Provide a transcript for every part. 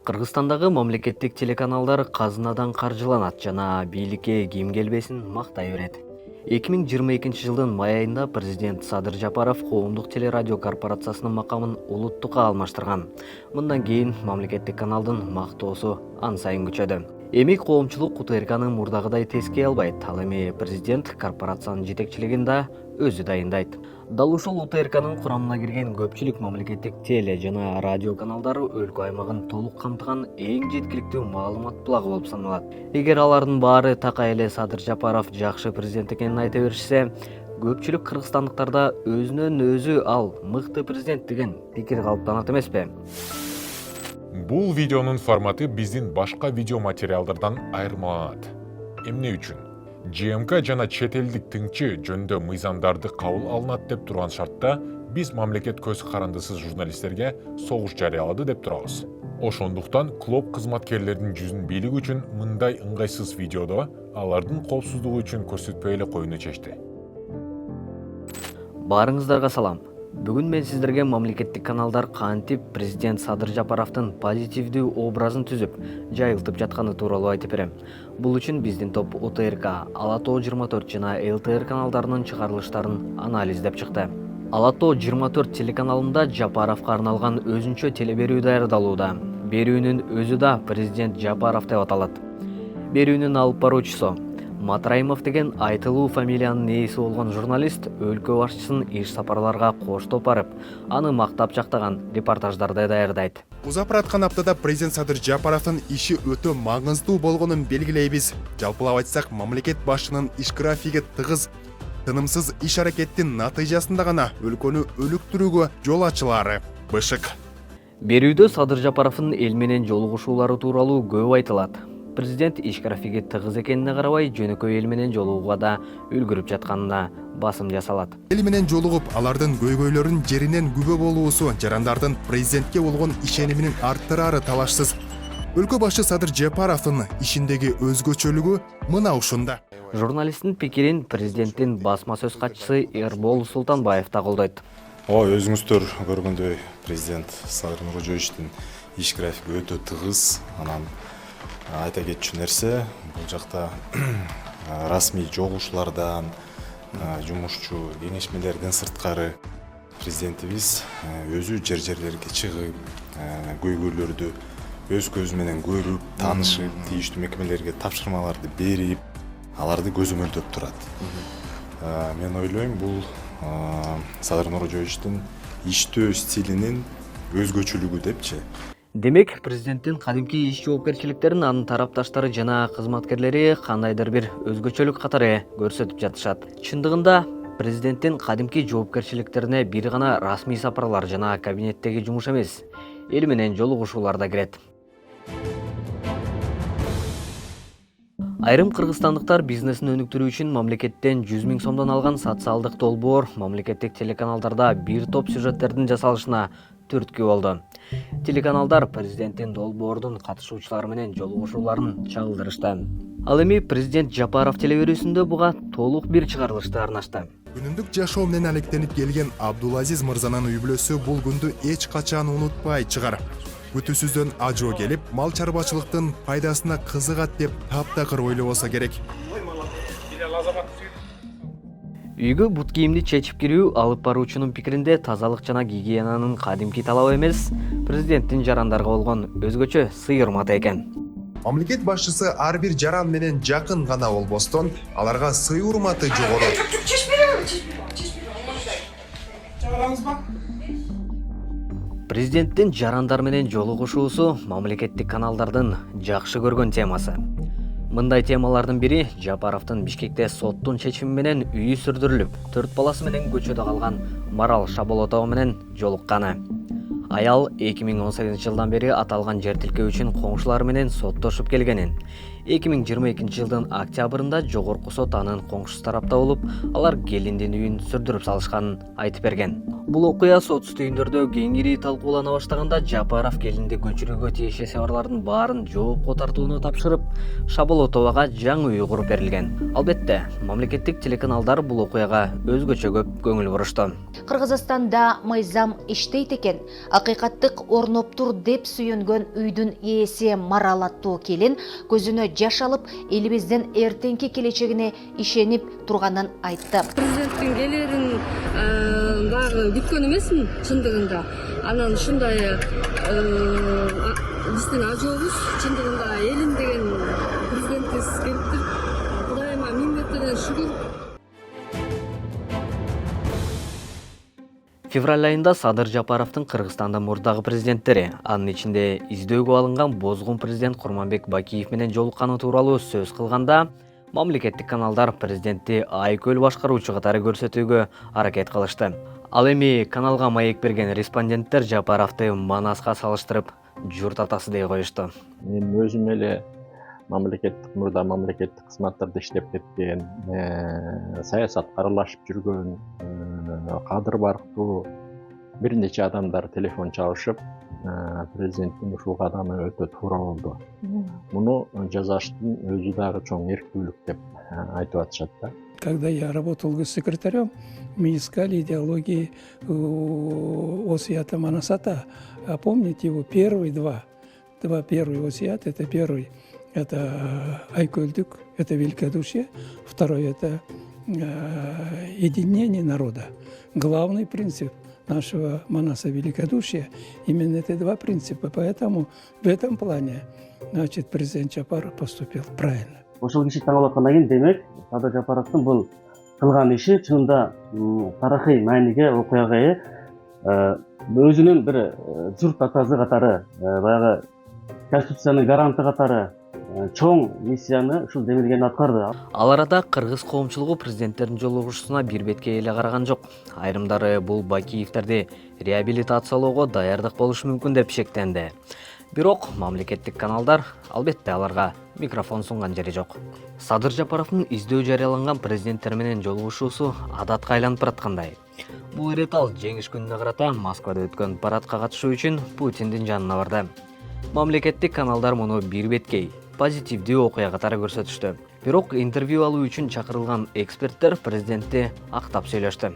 Кыргызстандагы мамлекеттик телеканалдар казынадан каржыланат жана бийликке ким келбесин мактай берет. 2022 жылдын май айында президент Садыр Жапаров коомдук телерадио корпорациясынын макамын улуттукка алмаштырган. Мындан кийин мамлекеттик каналдын мактоосу ан сайын күчөдү. Эми коомчулук УТРКнын мурдагыдай тескей албайт. Ал эми президент корпорациянын жетекчилигин да өзү дайындайт. Дал ушул УТРКнын курамына кирген көпчүлүк мамлекеттик теле жана радио каналдары өлкө аймагын толук камтыган эң жеткиликтүү маалымат булагы болуп саналат. Эгер алардын баары такай эле Садыр Жапаров жакшы президент экенин айта беришсе, көпчүлүк кыргызстандыктарда өзүнөн өзү ал мыкты президент деген пикир калыптанат эмеспи? Бул видеонун форматы биздин башка видео материалдардан айырмаланат. Эмне үчүн? ЖМК жана чет элдик тыңчы жөнүндө мыйзамдарды кабыл алынат деп турган шартта биз мамлекет көз карандысыз журналисттерге согуш жарыялады деп турабыз. Ошондуктан клуб кызматкерлеринин жүзүн бийлик үчүн мындай ыңгайсыз видеодо алардын коопсуздугу үчүн көрсөтпөй эле коюуну чечти. Баарыңыздарга салам. Бүгүн мен сиздерге мамлекеттик каналдар кантип президент Садыр Жапаровдун позитивдүү образын түзүп, жайылтып жатканы тууралуу айтып берем. Бул үчүн биздин топ УТРК, Ала Тоо 24 жана ЛТР каналдарынын чыгарылыштарын анализдеп чыкты. Ала Тоо 24 телеканалында Жапаровго арналган өзүнчө телеберүү даярдалууда. Берүүнүн өзү да президент Жапаров деп аталат. Берүүнүн алып баруучусу Матраимов деген айтылуу фамилиянын ээси болгон журналист өлкө башчысын иш сапарларга коштоп барып, аны мактап жактаган репортаждарды даярдайт. Узап бараткан аптада президент Садыр Жапаровдун иши өтө маңыздуу болгонун белгилейбиз. Жалпылап айтсак, мамлекет башчынын иш графиги тыгыз, тынымсыз иш аракеттин натыйжасында гана өлкөнү өнүктүрүүгө жол ачылары бышык. Берүүдө Садыр Жапаровдун эл менен жолугушуулары тууралуу көп айтылат. Президент иш графиги тыгыз экенине карабай, жөнөкөй эл менен жолугууга да үлгүрүп жатканына басым жасалат. Эл менен жолугуп, алардын көйгөйлөрүн жеринен күбө болуусу жарандардын президентке болгон ишенимин арттырары талашсыз. Өлкө башчы Садыр Жапаровдун ишиндеги өзгөчөлүгү мына ушунда. Журналисттин пикирин президенттин басма сөз катчысы Эрбол Султанбаев да колдойт. Өзүңүздөр көргөндөй президент Садыр Нуркожоевичтин иш графиги өтө тыгыз. Анан айта кетчү нерсе, бул жакта расмий жогушуулардан, жумушчу кеңешмелерден сырткары президентибиз өзү жерлерге чыгып, көйгөйлөрдү өз көзү менен көрүп, таанышып, тийиштүү мекемелерге тапшырмаларды берип, аларды көзөмөлдөп турат. Мен ойлойм, бул Садыр Нуркожоевичтин иштөө стилинин өзгөчөлүгү депчи. Демек, президенттин кадимки иш жоопкерчиликтерин анын тарапташтары жана кызматкерлери кандайдыр бир өзгөчөлүк катары көрсөтүп жатышат. Чындыгында, президенттин кадимки жоопкерчиликтерине бир гана расмий сапарлар жана кабинеттеги жумуш эмес, эл менен жолугушуулар да кирет. Айрым кыргызстандыктар бизнесин өнүктүрүү үчүн мамлекеттен 100 000 сомдон алган социалдык долбоор мамлекеттик телеканалдарда бир топ сюжеттердин жасалышына түрткү болду. Телеканалдар президенттин долбоордун катышуучулары менен жолугушууларын чагылдырышты. Ал эми президент Жапаров телеберүүсүндө буга толук бир чыгарылышты арнашты. Күнүндүк жашоо менен алектенип келген Абдулазиз мырзанын үй бүлөсү бул күндү эч качан унутпай чыгар. Күтүүсүздөн ажоо келип, мал чарбачылыктын пайдасына кызыгат деп таптакыр ойлобосо керек. Үйгө бут кийимди чечип кирүү алып баруучунун пикиринде тазалык жана гигиенанын кадимки талабы эмес, президенттин жарандарга болгон өзгөчө сый-урматы экен. Мамлекет башчысы ар бир жаран менен жакын гана болбостон, аларга сый-урматы жогору. Президенттин жарандар менен жолугушуусу мамлекеттик каналдардын жакшы көргөн темасы. Мындай темалардын бири Жапаровдун Бишкекте соттун чечими менен үйү сүрдүрүлүп, 4 баласы менен көчөдө калган Марал Шаболотова менен жолукканы. Аял 2018 жылдан бери аталган жер тилкөө үчүн коңшулары менен соттошуп келгенин, 2022 жылдын октябрында жогорку сот анын коңшусу тарапта болуп, алар келиндин үйүн сүрдүрүп салышканын айтып берген. Бул окуя сот стүйүндөрдө кеңири талкуулана баштаганда Жапаров келинди көчүрүүгө тиешеси барлардын баарын жоопко тартууну тапшырып, Шаболотовага жаңы үй куруп берилген. Албетте, мамлекеттик телеканалдар бул окуяга өзгөчө көп көңүл бурушту. Кыргызстанда мыйзам иштейт экен. Акыйкаттык орноптур деп сүйөнгөн үйдүн ээси Марал аттуу келин көзүнө жаш алып, элибиздин эртеңки келечегине ишенип турганын айтты. Президенттин келерин дагы күткөн эмесмин чындыгында. Анан ушундай биздин ажообуз чындыгында элим деген президентибиз келиптир. Кудайыма миң мертеден шүгүр. Февраль айында Садыр Жапаровдун Кыргызстандын мурдагы президенттери, анын ичинде издөөгө алынган бозгун президент Курманбек Бакиев менен жолукканы тууралуу сөз кылганда, мамлекеттик каналдар президентти айкөл башкаруучу катары көрсөтүүгө аракет кылышты. Ал эми каналга маек берген респонденттер Жапаровду Манаска салыштырып, журт атасы дей коюшту. Мен өзүм эле мурда мамлекеттик кызматтарда иштеп кеткен, саясатка аралашып жүргөн, кадыр барктуу бир нече адамдар телефон чалышып, президенттин ушул кадамы өтө туура болду. Муну жазаштын өзү дагы чоң эрктүүлүк деп айтып атышат да. Когда я работал госсекретарем, мы искали идеологии Осията Манасата. А помните его первые два первые Осията? Это первый, это Айкөлдүк, это великодушие. Второй, это единение народа. Главный принцип нашего Манаса великодушия именно эти два принципа. Поэтому в этом плане, значит, президент Жапаров поступил правильно. Ошол киши таңалып аткандан кийин демек Садыр Жапаровдун бул кылган иши чынында тарыхый мааниге, окуяга ээ, өзүнүн бир журт атасы катары, баягы конституциянын гаранты катары чоң миссияны ушул демилгени аткарды. Ал арада кыргыз коомчулугу президенттердин жолугушуусуна бир бетке эле караган жок. Айрымдары бул Бакиевтерди реабилитациялоого даярдык болушу мүмкүн деп шектенди. Бирок мамлекеттик каналдар албетте аларга микрофон сунган жери жок. Садыр Жапаровдун издөө жарыяланган президенттер менен жолугушуусу адатка айланып бараткандай. Бул ирет ал жеңиш күнүнө карата Москвада өткөн парадка катышуу үчүн Путиндин жанына барды. Мамлекеттик каналдар муну бир беткей, позитивдүү окуя катары көрсөтүштү. Бирок интервью алуу үчүн чакырылган эксперттер президентти актап сүйлөштү.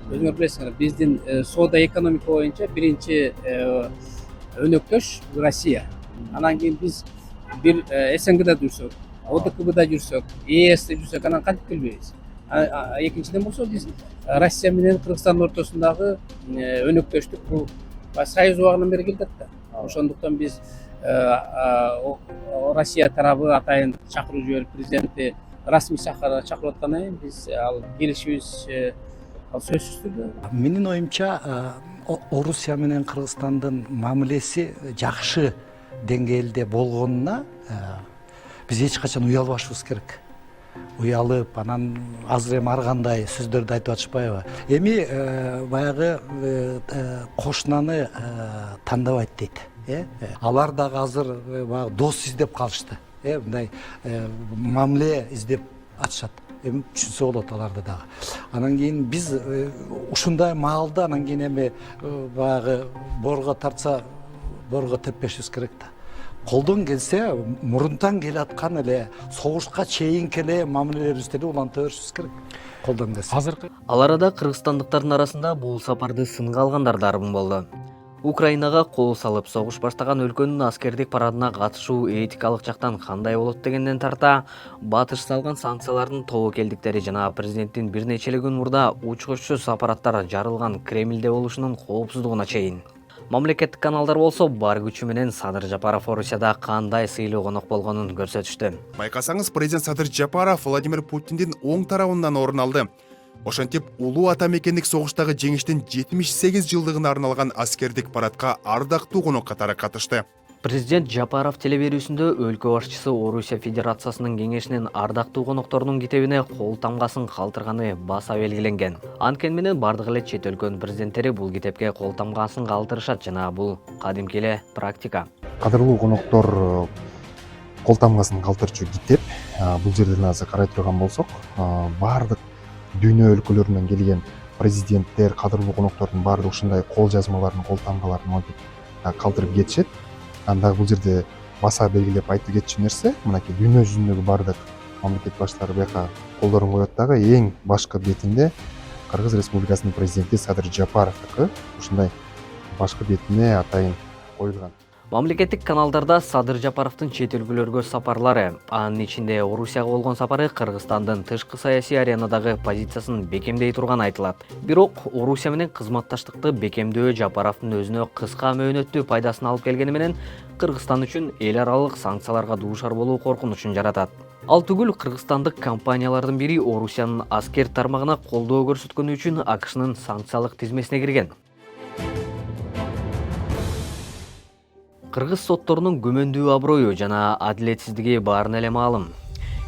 Өзүңөр билесиңер, биздин соода экономика боюнча биринчи өнөктөш Россия. Анан кийин биз бир СНГда жүрсөк, ОДКБда жүрсөк, ЕСте жүрсөк, анан кантип келбейбиз. Экинчиден болсо биз Россия менен Кыргызстандын ортосундагы өнөктөштүк бул Союз убагынан бери келдик да. Ошондуктан биз Россия тарабы атайын чакыруу жиберип президентти расмий чакырып аткандан кийин биз ал келишибиз сөзсүз түрдө. Менин оюмча Орусия менен Кыргызстандын мамилеси жакшы деңгээлде болгонуна биз эч качан уялбашыбыз керек. Уялып, анан азыр эми ар кандай сөздөрдү айтып атышпайбы? Эми баягы кошунаны тандабайт дейт. Алар дагы азыр баягы дос издеп калышты. Мындай мамиле издеп атышат. Эми түшүнсө болот аларды дагы. Анан кийин биз ушундай маалда анан кийин эми баягы борго тартса борго теппешибиз керек да. Колдон келсе мурунтан келаткан эле согушка чейинки эле мамилелерибизди уланта беришибиз керек. Колдон келсе. Азыркы Ал арада кыргызстандыктардын арасында бул сапарды сынга алгандар дарбын болду. Украинага кол салып согуш баштаган өлкөнүн аскердик парадына катышуу этикалык жактан кандай болот дегенден тарта, батыш салган санкциялардын тобокелдиктери жана президенттин бир нече күн мурда учкучсуз аппараттар жарылган Кремлде болушунун коопсуздугуна чейин. Мамлекеттик каналдар болсо бар күчү менен Садыр Жапаров Орусияда кандай сыйлуу конок болгонун көрсөтүштү. Байкасаңыз, президент Садыр Жапаров Владимир Путиндин оң тарабынан орун алды. Ошентип, улуу ата мекендик согуштагы жеңиштин 78 жылдыгына арналган аскердик парадка ардактуу конок катары катышты. Президент Жапаров телеберүүсүндө өлкө башчысы Орусия Федерациясынын кеңешинин ардактуу конокторунун китебине кол тамгасын калтырганы баса белгиленген. Анткени менен бардык эле чет өлкөнүн президенттери бул китепке кол тамгасын калтырышат жана бул кадимки эле практика. Кадырлуу коноктор, кол тамгасын калтырчу китеп. Бул жерден азыр карай турган болсок, баардык дүйнө өлкөлөрүнөн келген президенттер, кадырлуу коноктордун баардыгы ушундай кол жазмаларын, кол тамгаларын монтип калтырып кетишет. Анда бул жерде баса белгилеп айтып кетчү нерсе, мынакей дүйнө жүзүндөгү баардык мамлекет баштары бияка колдорун коет дагы эң башкы бетинде Кыргыз Республикасынын президенти Садыр Жапаровдуку ушундай башкы бетине атайын коюлган. Мамлекеттик каналдарда Садыр Жапаровдун чет өлкөлөргө сапарлары, анын ичинде Орусияга болгон сапары Кыргызстандын тышкы саясий аренадагы позициясын бекемдей турганы айтылат. Бирок Орусия менен кызматташтыкты бекемдөө Жапаровдун өзүнө кыска мөөнөттүү пайдасын алып келгени менен Кыргызстан үчүн эл аралык санкцияларга дуушар болуу коркунучун жаратат. Ал түгүл кыргызстандык компаниялардын бири Орусиянын аскер тармагына колдоо көрсөткөнү үчүн АКШнын санкциялык тизмесине кирген. Кыргыз сотторунун күмөндүү аброю жана адилетсиздиги баарын эле маалым.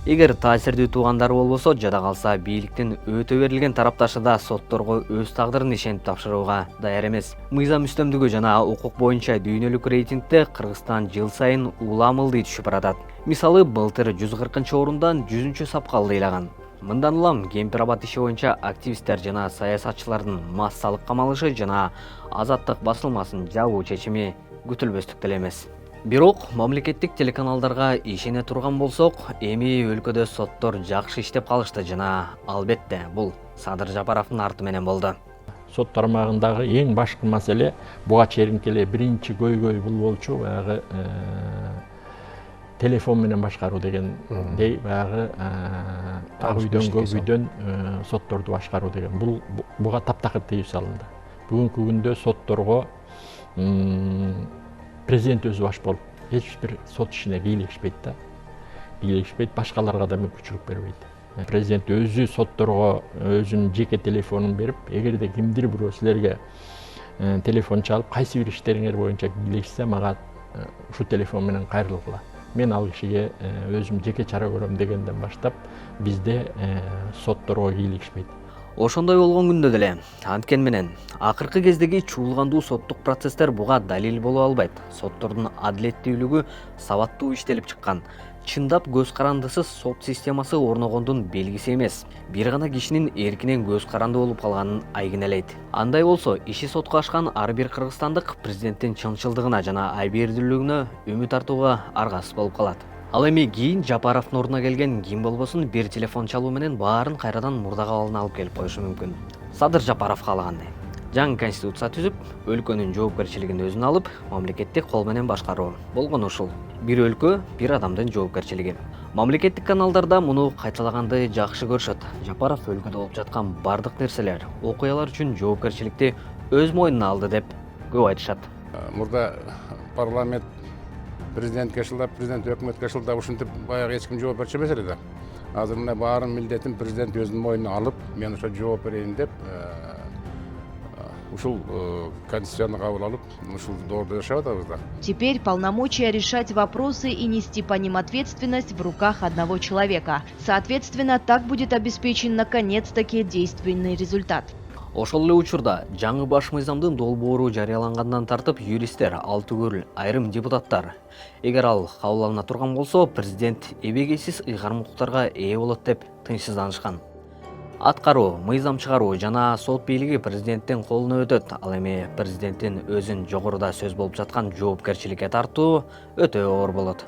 Эгер таасирдүү туугандары болбосо, жада калса бийликтин өтө берилген тарапташы да сотторго өз тагдырын ишенип тапшырууга даяр эмес. Мыйзам үстөмдүгү жана укук боюнча дүйнөлүк рейтингде Кыргызстан жыл сайын уламылдый түшүп баратат. Мисалы, былтыр 140-орундан 100-чү сапка ылдыйлаган. Мындан улам кемпир абад иши боюнча активисттер жана саясатчылардын массалык камалышы жана азаттык басылмасынын жабуу чечими күтүлбөстүк деле эмес. Бирок мамлекеттик телеканалдарга ишене турган болсок, эми өлкөдө соттор жакшы иштеп калышты жана албетте бул Садыр Жапаровдун арты менен болду. Сот тармагындагы эң башкы маселе буга чейинки эле биринчи көйгөй бул болчу, баягы телефон менен башкаруу дегендей, баягы ак үйдөн көк үйдөн сотторду башкаруу деген. Буга таптакыр тийүү салынды. Бүгүнкү күндө сотторго президент өзү баш болуп, эч бир сот ишине бийлешпейт да. Бийлешпейт, башкаларга да мүмкүнчүлүк бербейт. Президент өзү сотторго өзүнүн жеке телефонун берип, эгерде кимдир бирөө силерге телефон чалып, кайсы бир иштериңер боюнча бийлешсе, мага ушу телефон менен кайрылгыла. Мен ал кишиге өзүм жеке чара көрөм дегенден баштап, бизде сотторго бийлешпейт. Ошондой болгон күндө деле, анткен менен акыркы кездеги чуулгандуу соттук процесстер буга далил боло албайт. Соттордун адилеттүүлүгү сабаттуу иштелип чыккан. Чындап көз карандысыз сот системасы орногондун белгиси эмес. Бир гана кишинин эркинен көз каранды болуп калганын айгинелейт. Андай болсо, иши сотко ашкан ар бир кыргызстандык президенттин чынчылдыгына жана айбердүүлүгүнө үмүт артууга аргасыз болуп калат. Ал эми кийин Жапаровдун ордуна келген ким болбосун бир телефон чалуу менен баарын кайрадан мурдагы абалына алып келип коюшу мүмкүн. Садыр Жапаров каалагандай жаңы конституция түзүп, өлкөнүн жоопкерчилигин өзүнө алып, мамлекеттик кол менен башкаруу болгону ушул. Бир өлкө, бир адамдын жоопкерчилиги. Мамлекеттик каналдарда муну кайталаганды жакшы көрүшөт. Жапаров өлкөдө болуп жаткан бардык нерселер, окуялар үчүн жоопкерчиликти өз мойнуна алды деп көп айтышат. Мурда парламент президентке шылдап, президент өкмөткө шылдап ушинтип баягы эч ким жооп берчү эмес эле да. Азыр мына баарын милдетин президент өзүнүн мойнуна алып, мен ошо жооп берейин деп ушул конституцияны кабыл алып, ушул доордо жашап атабыз да. Теперь полномочия решать вопросы и нести по ним ответственность в руках одного человека. Соответственно, так будет обеспечен наконец-таки действенный результат. Ошол эле учурда жаңы баш мыйзамдын долбоору жарыялангандан тартып юристтер, ал түгүл айрым депутаттар, эгер ал кабыл алына турган болсо, президент эбегейсиз ыйгарым укуктарга ээ болот деп тынчсызданышкан. Аткаруу, мыйзам чыгаруу жана сот бийлиги президенттин колуна өтөт. Ал эми президенттин өзүн жогоруда сөз болуп жаткан жоопкерчиликке тартуу өтө оор болот.